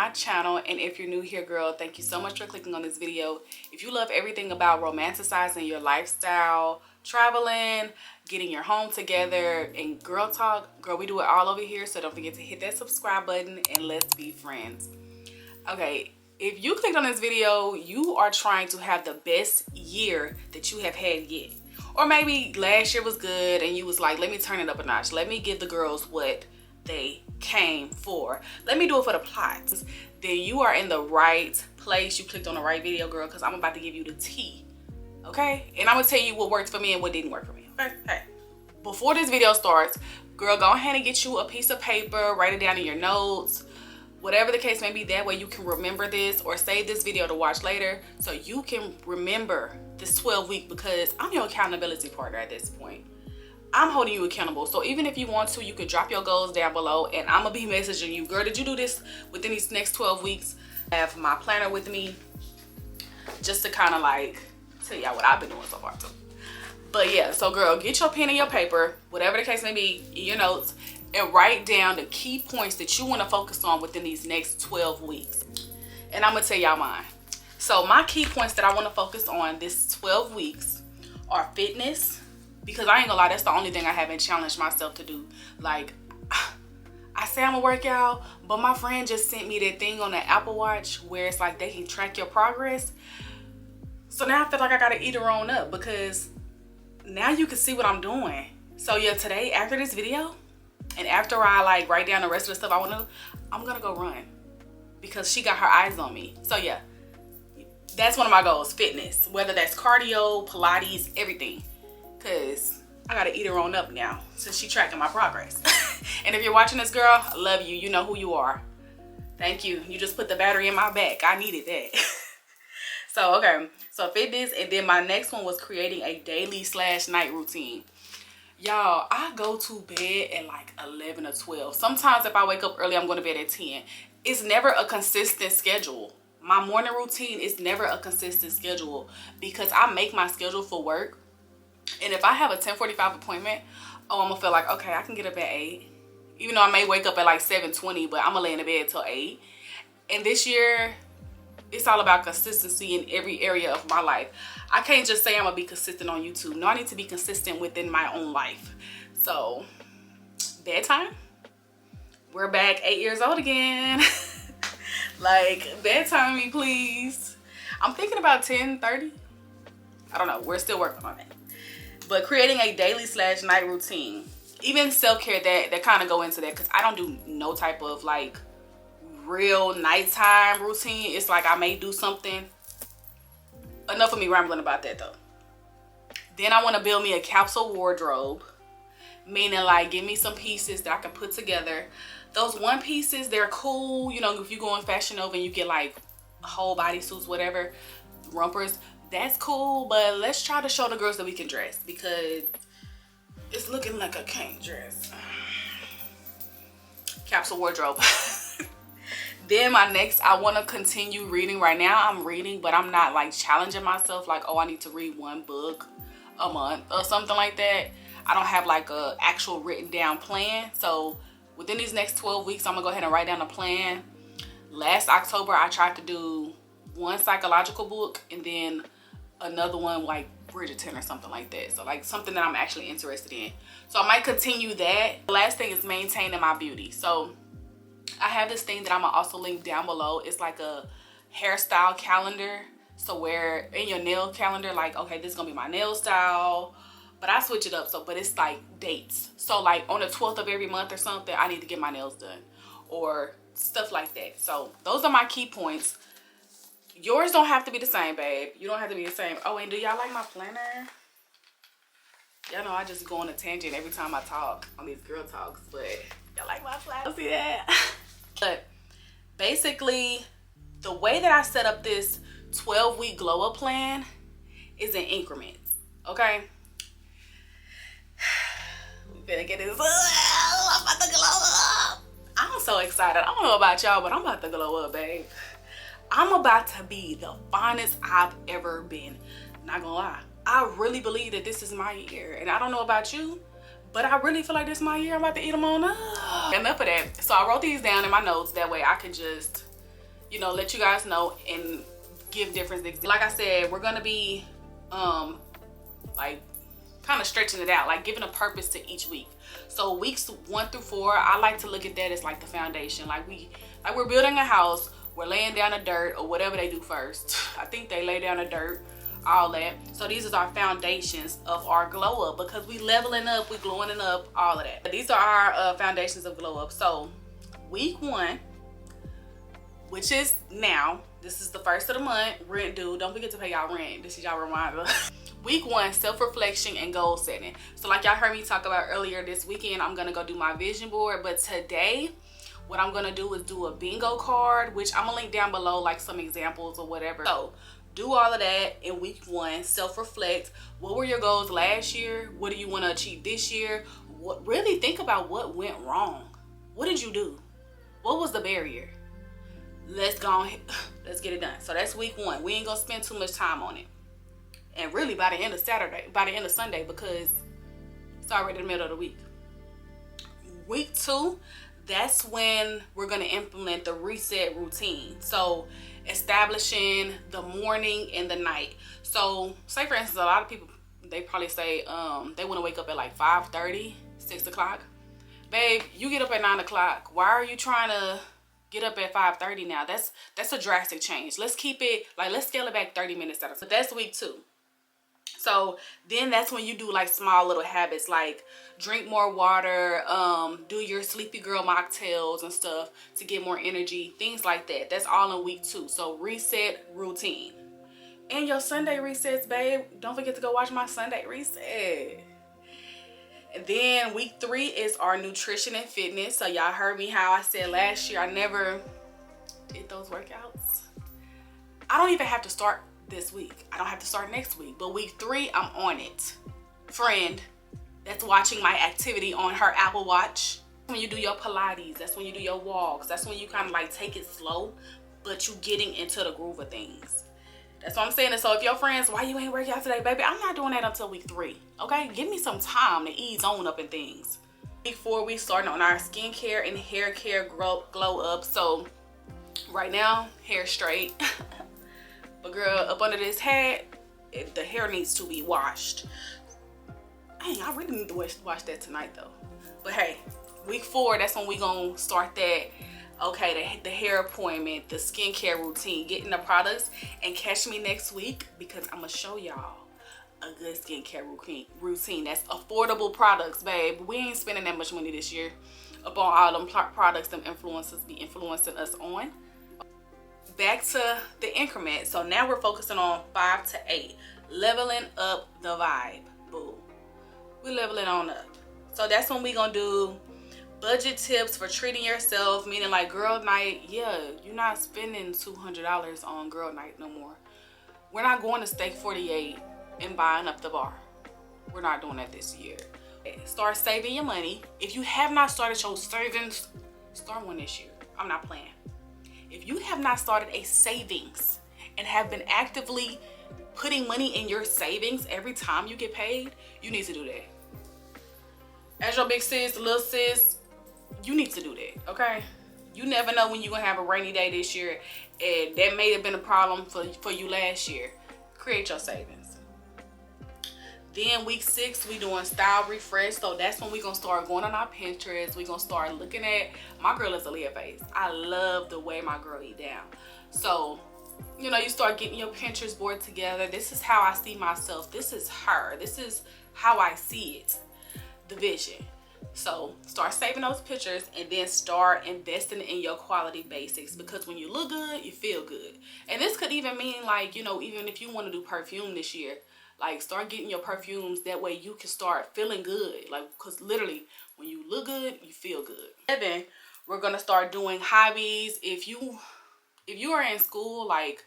my channel, and if you're new here, girl, thank you so much for clicking on this video. If you love everything about romanticizing your lifestyle, traveling, getting your home together, and girl talk, girl, we do it all over here. So don't forget to hit that subscribe button and let's be friends. Okay, if you clicked on this video, you are trying to have the best year that you have had yet. Or maybe last year was good and you was like, let me turn it up a notch. Let me give the girls what they came for. Let me do it for the plots. Then you are in the right place. You clicked on the right video, girl, because I'm about to give you the tea. Okay? And I'm going to tell you what worked for me and what didn't work for me. Okay? Hey. Before this video starts, girl, go ahead and get you a piece of paper. Write it down in your notes. Whatever the case may be, that way you can remember this or save this video to watch later so you can remember this 12-week, because I'm your accountability partner at this point. I'm holding you accountable. So even if you want to, you could drop your goals down below and I'm gonna be messaging you, girl, did you do this within these next 12 weeks? I have my planner with me just to kind of like tell y'all what I've been doing so far too. But yeah, so girl, get your pen and your paper, whatever the case may be, in your notes, and write down the key points that you want to focus on within these next 12 weeks. And I'm gonna tell y'all mine. So my key points that I want to focus on this 12 weeks are fitness, because I ain't gonna lie, that's the only thing I haven't challenged myself to do. Like, I say I'm gonna work out, but my friend just sent me that thing on the Apple Watch where it's like they can track your progress. So now I feel like I gotta eat her on up, because now you can see what I'm doing. So yeah, today after this video, and after I like write down the rest of the stuff I want to do, I'm gonna go run, because she got her eyes on me. So yeah, that's one of my goals, fitness, whether that's cardio, Pilates, everything, because I gotta eat her on up now since she tracking my progress. And if you're watching this, girl, I love you. You know who you are. Thank you. You just put the battery in my back. I needed that. So okay, so fitness, and then my next one was creating a daily/night routine. Y'all, I go to bed at like 11 or 12. Sometimes if I wake up early, I'm going to bed at 10. It's never a consistent schedule. My morning routine is never a consistent schedule, because I make my schedule for work. And if I have a 10:45 appointment, oh, I'm going to feel like, okay, I can get up at 8. Even though I may wake up at like 7:20, but I'm going to lay in the bed till 8. And this year, it's all about consistency in every area of my life. I can't just say I'm gonna be consistent on YouTube. No, I need to be consistent within my own life. So, bedtime. We're back 8 years old again. Like, bedtime me, please. I'm thinking about 10:30. I don't know. We're still working on it. But creating a daily/night routine. Even self-care, that kind of go into that, because I don't do no type of like real nighttime routine. It's like I may do something. Enough of me rambling about that though. Then I want to build me a capsule wardrobe, meaning like give me some pieces that I can put together. Those one pieces, they're cool, you know, if you go on Fashion Nova and you get like whole body suits, whatever, rompers, that's cool. But let's try to show the girls that we can dress, because it's looking like I can't dress. Capsule wardrobe. Then my next, I want to continue reading. Right now I'm reading, but I'm not like challenging myself like, oh, I need to read one book a month or something like that. I don't have like a actual written down plan. So within these next 12 weeks, I'm gonna go ahead and write down a plan. Last October, I tried to do one psychological book and then another one like Bridgerton or something like that. So like something that I'm actually interested in. So I might continue that. The last thing is maintaining my beauty. So I have this thing that I'm gonna also link down below. It's like a hairstyle calendar. So where in your nail calendar, like, okay, this is gonna be my nail style, but I switch it up. So, but it's like dates. So like on the 12th of every month or something, I need to get my nails done or stuff like that. So those are my key points. Yours don't have to be the same, babe. You don't have to be the same. Oh, and do y'all like my planner? Y'all know I just go on a tangent every time I talk on these girl talks, but y'all like my planner? See that? But basically, the way that I set up this 12-week glow up plan is in increments, okay? We better get this. I'm about to glow up. I'm so excited. I don't know about y'all, but I'm about to glow up, babe. I'm about to be the finest I've ever been. Not gonna lie. I really believe that this is my year. And I don't know about you, but I really feel like this is my year. I'm about to eat them on up. Enough of that. So I wrote these down in my notes. That way I could just you know, let you guys know and give different things. Like I said, we're gonna be like kind of stretching it out, like giving a purpose to each week. So weeks 1 through 4, I like to look at that as like the foundation. Like we're building a house, we're laying down the dirt or whatever they do first. I think they lay down the dirt, all that. So these are our foundations of our glow up, because we leveling up, we glowing up, all of that. These are our foundations of glow up. So week 1, which is now, this is the first of the month, rent due. Don't forget to pay y'all rent. This is y'all reminder. Week 1, self-reflection and goal setting. So like y'all heard me talk about earlier, this weekend I'm gonna go do my vision board, but today what I'm gonna do is do a bingo card, which I'm gonna link down below, like some examples or whatever. So do all of that in week 1, self-reflect. What were your goals last year? What do you want to achieve this year? Really think about what went wrong. What did you do? What was the barrier? Let's go on, let's get it done. So that's week 1. We ain't gonna spend too much time on it. And really by the end of Sunday, because it's already the middle of the week. Week 2, that's when we're gonna implement the reset routine. So establishing the morning and the night. So say for instance, a lot of people, they probably say they want to wake up at like 5:30, 6 o'clock. Babe, you get up at 9 o'clock. Why are you trying to get up at 5:30 now? That's a drastic change. Let's keep it, like, let's scale it back 30 minutes at a time. But that's week 2. So then that's when you do like small little habits, like drink more water, do your sleepy girl mocktails and stuff to get more energy, things like that. That's all in week 2. So reset routine. And your Sunday resets, babe. Don't forget to go watch my Sunday reset. And then week 3 is our nutrition and fitness. So y'all heard me how I said last year I never did those workouts. I don't even have to start this week. I don't have to start next week. But week 3, I'm on it. Friend that's watching my activity on her Apple Watch. When you do your Pilates, that's when you do your walks. That's when you kind of like take it slow, but you getting into the groove of things. That's what I'm saying. And so if your friends, why you ain't working out today, baby? I'm not doing that until week 3. Okay? Give me some time to ease on up in things. Week 4, we starting on our skincare and hair care glow up. So right now, hair straight. But girl, up under this hat, the hair needs to be washed. Dang, I really need to wash that tonight though. But hey, week 4, that's when we gonna start that. Okay, the hair appointment, the skincare routine, getting the products. And catch me next week, because I'm gonna show y'all a good skincare routine. That's affordable products, babe. We ain't spending that much money this year upon all them products them influencers be influencing us on. Back to the increment. So now we're focusing on 5 to 8, leveling up the vibe. Boo, we leveling on up. So that's when we gonna do budget tips for treating yourself, meaning like girl night. Yeah, you're not spending $200 on girl night no more. We're not going to Steak 48 and buying up the bar. We're not doing that this year. Start saving your money. If you have not started your savings, start one this year. I'm not playing. If you have not started a savings and have been actively putting money in your savings every time you get paid, you need to do that. As your big sis, little sis, you need to do that, okay? You never know when you're gonna have a rainy day this year, and that may have been a problem for you last year. Create your savings. Then week 6, we doing style refresh. So that's when we gonna start going on our Pinterest. We gonna start looking at, my girl is a Leah face. I love the way my girl eat down. So, you know, you start getting your Pinterest board together. This is how I see myself. This is her. This is how I see it. The vision. So start saving those pictures and then start investing in your quality basics, because when you look good, you feel good. And this could even mean like, you know, even if you want to do perfume this year, like start getting your perfumes. That way you can start feeling good. Like, because literally when you look good, you feel good. 7, we're going to start doing hobbies. If you are in school, like,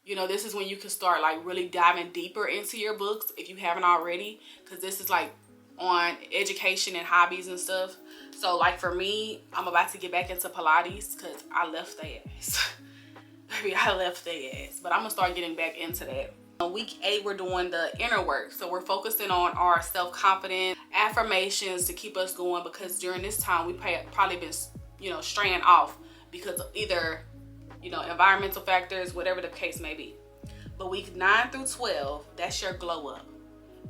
you know, this is when you can start like really diving deeper into your books if you haven't already, because this is like on education and hobbies and stuff. So like for me, I'm about to get back into Pilates because I left their ass. Baby, I left their ass. But I'm going to start getting back into that. On week 8, we're doing the inner work. So we're focusing on our self-confidence, affirmations to keep us going, because during this time we probably been, you know, straying off because of either you know, environmental factors, whatever the case may be. But week 9 through 12, that's your glow up.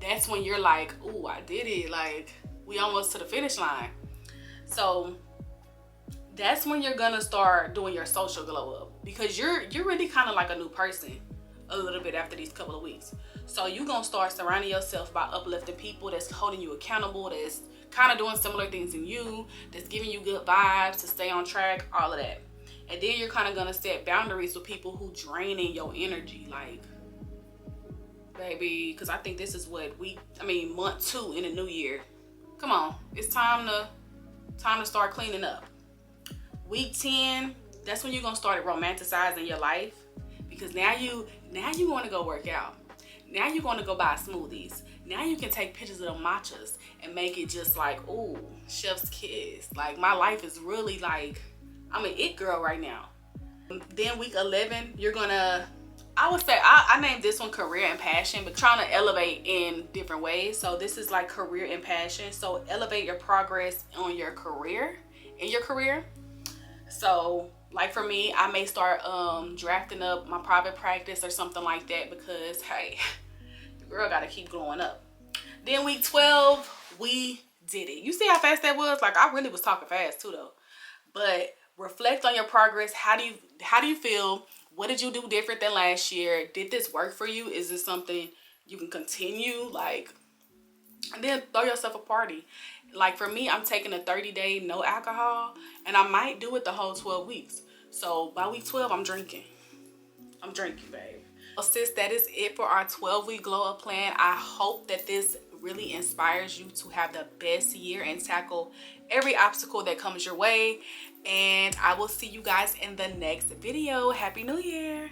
That's when you're like, ooh, I did it. Like, we almost to the finish line. So that's when you're gonna start doing your social glow up, because you're really kind of like a new person a little bit after these couple of weeks. So you're gonna start surrounding yourself by uplifting people that's holding you accountable, that's kind of doing similar things in you, that's giving you good vibes to stay on track, all of that. And then you're kind of gonna set boundaries with people who draining your energy, like, baby, because I think this is what month 2 in the new year. Come on, it's time to start cleaning up. Week 10, that's when you're gonna start romanticizing your life, because now you want to go work out. Now you're going to go buy smoothies. Now you can take pictures of the matchas and make it just like, ooh, chef's kiss. Like, my life is really like, I'm an it girl right now. Then week 11, you're gonna, I would say, I named this one career and passion, but trying to elevate in different ways. So this is like career and passion. So elevate your progress on your career, in your career. So like for me, I may start drafting up my private practice or something like that, because hey, the girl gotta keep growing up. Then week 12, we did it. You see how fast that was? Like, I really was talking fast too though. But reflect on your progress. How do you feel? What did you do different than last year? Did this work for you? Is this something you can continue? Like, and then throw yourself a party. Like for me, I'm taking a 30-day no alcohol, and I might do it the whole 12 weeks. So by week 12, I'm drinking, babe. So sis, that is it for our 12-week glow up plan. I hope that this really inspires you to have the best year and tackle every obstacle that comes your way. And I will see you guys in the next video. Happy New Year.